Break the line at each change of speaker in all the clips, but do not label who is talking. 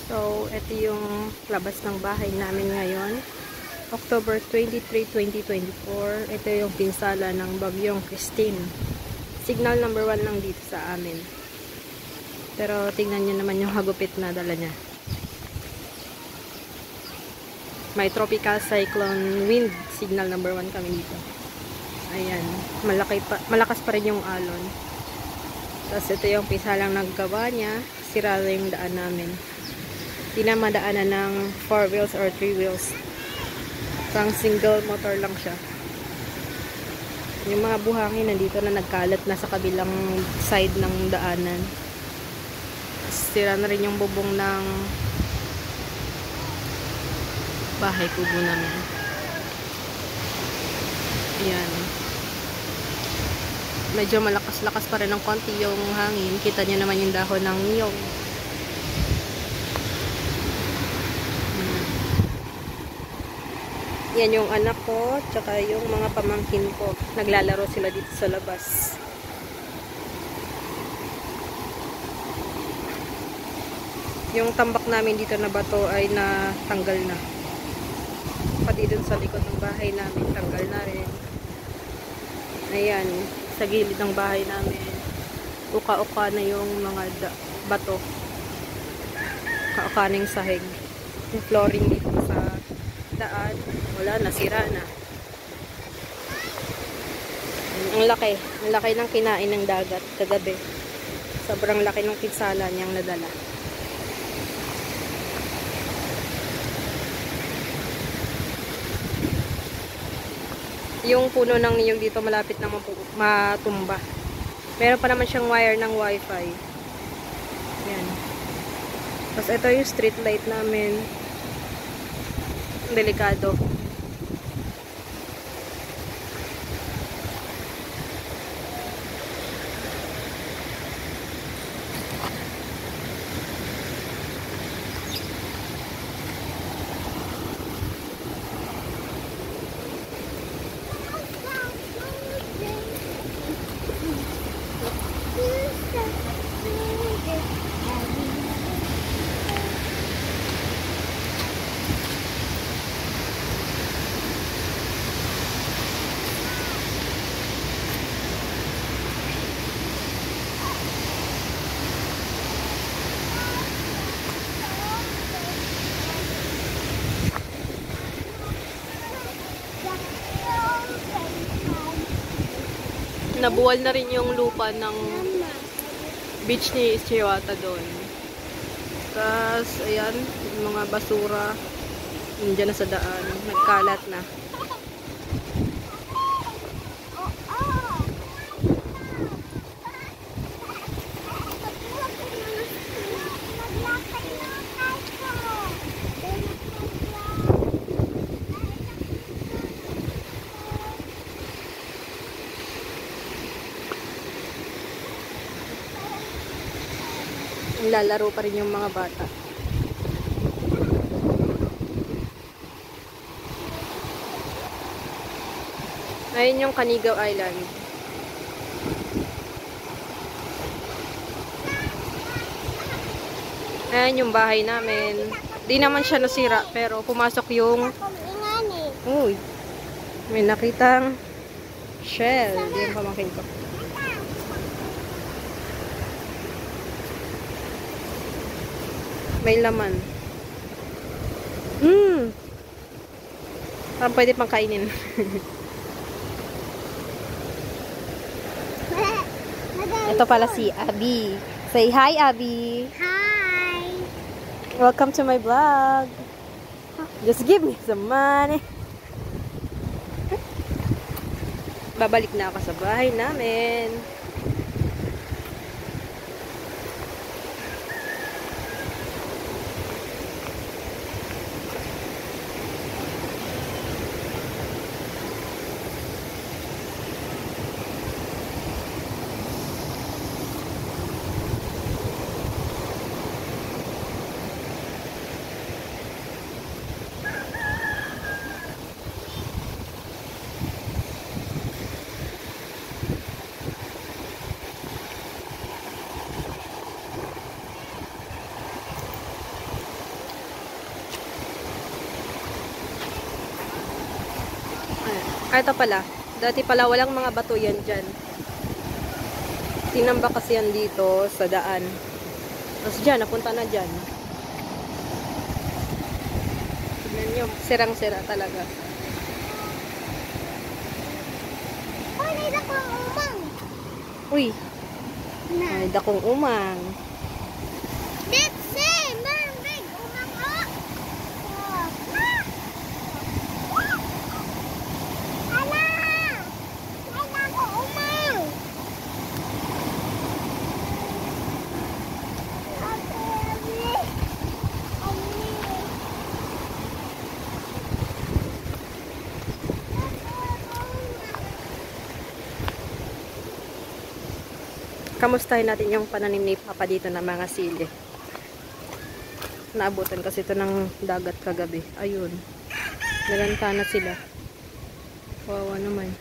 So, ito yung labas ng bahay namin ngayon. October 23, 2024. Ito yung pinsala ng bagyong Christine. Signal number 1 lang dito sa amin. Pero tingnan nyo naman yung hagupit na dala niya. May tropical cyclone wind. Signal number 1 kami dito. Ayan. Malakas pa rin yung alon. Tapos ito yung pinsalang naggawa niya. Sira na yung daan namin. Hindi na madaanan ng 4 wheels or 3 wheels. Pang single motor lang siya. Yung mga buhangin nandito na nagkalat na sa kabilang side ng daanan. Sira na rin yung bubong ng bahay kubo namin. Ayan. Medyo malakas-lakas pa rin ng konti yung hangin. Kita nyo naman yung dahon ng niyog. Yan yung anak ko, tsaka yung mga pamangkin ko. Naglalaro sila dito sa labas. Yung tambak namin dito na bato ay natanggal na. Pati dun sa likod ng bahay namin, tanggal na rin. Ayan, sa gilid ng bahay namin. Uka-uka na yung mga bato. Uka-uka na yung sahig. Yung flooring dito sa daan, wala, nasira na. Ang laki ng kinain ng dagat kagabi. Sobrang laki ng pinsala niyang nadala. Yung puno ng niyog dito malapit na matumba. Meron pa naman siyang wire ng wifi. Yan. Tapos ito yung street light namin. Delikado. Nabuwal na rin yung lupa ng beach ni Ichiwata doon. Tapos, ayan, yung mga basura nandiyan na sa daan. Nagkalat na. Lalaro pa rin yung mga bata. Ayun yung Canigao Island. Ayan yung bahay namin. Di naman siya nasira, pero pumasok yung... Uy, may nakitang shell. Yung pamangkin ko. May laman. Parang pwede pang kainin. Ito pala si Abby. Say hi, Abby.
Hi.
Welcome to my vlog. Just give me some money. Babalik na ako sa bahay namin. Ah, ito pala. Dati pala walang mga bato yan dyan. Tinamba kasi yan dito sa daan. Tapos dyan, napunta na dyan. Tignan nyo, sirang-sira talaga.
Uy, may dakong umang.
Uy,
Na.
may dakong umang.
That's it. Mermaid umang oh. Oh. Ala. May dakong umang.
Kamustahin natin yung pananim ni Papa dito ng mga sili. Naabutan kasi ito ng dagat kagabi. Ayun. Naganta na sila. Wawa naman.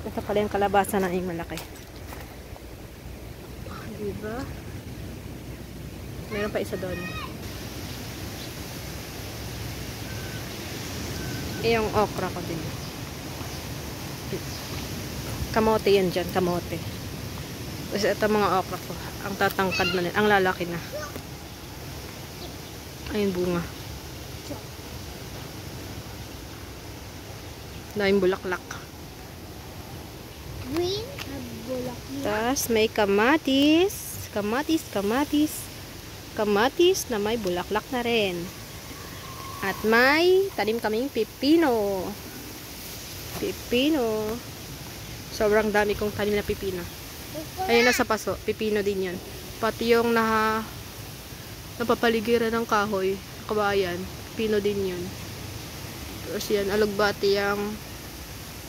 Ito pala yung kalabasa na yung malaki. Diba? Meron pa isa doon. Yung okra ko din. Kamote yan dyan, kamote. Tapos ito mga okra ko. Ang tatangkad na rin. Ang lalaki na. Ayun bunga. Daming bulaklak.
Green at bulak.
Tapos may kamatis. Kamatis, kamatis. Kamatis na may bulaklak na rin. At may tanim kaming pipino. Pipino. Sobrang dami kong tanim na pipino. Ayun na sa paso. Pipino din yan. Pati yung napapaligiran ng kahoy. Kabayan. Pipino din yun. Tapos yan. Alugbati yung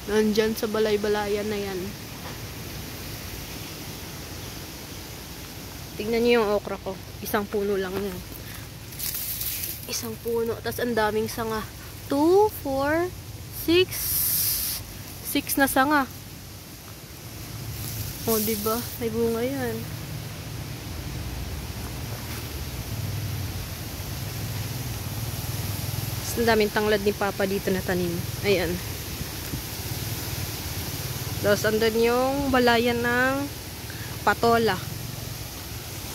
nandyan sa balay-balayan na yan. Tignan nyo yung okra ko. Isang puno lang yan. Isang puno. Tapos ang daming sanga. 2, 4, 6. 6 na sanga. O, diba? May bunga yan. Tapos ang daming tanglad ni Papa dito na tanim. Ayan. Tapos andun yung balayan ng patola.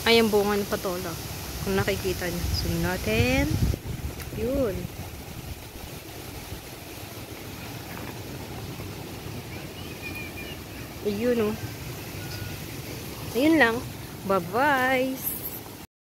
Ay, ang bunga ng patola. Kung nakikita nyo. Sunod natin. Yun. Ayun, oh. Ayun lang. Bye-bye.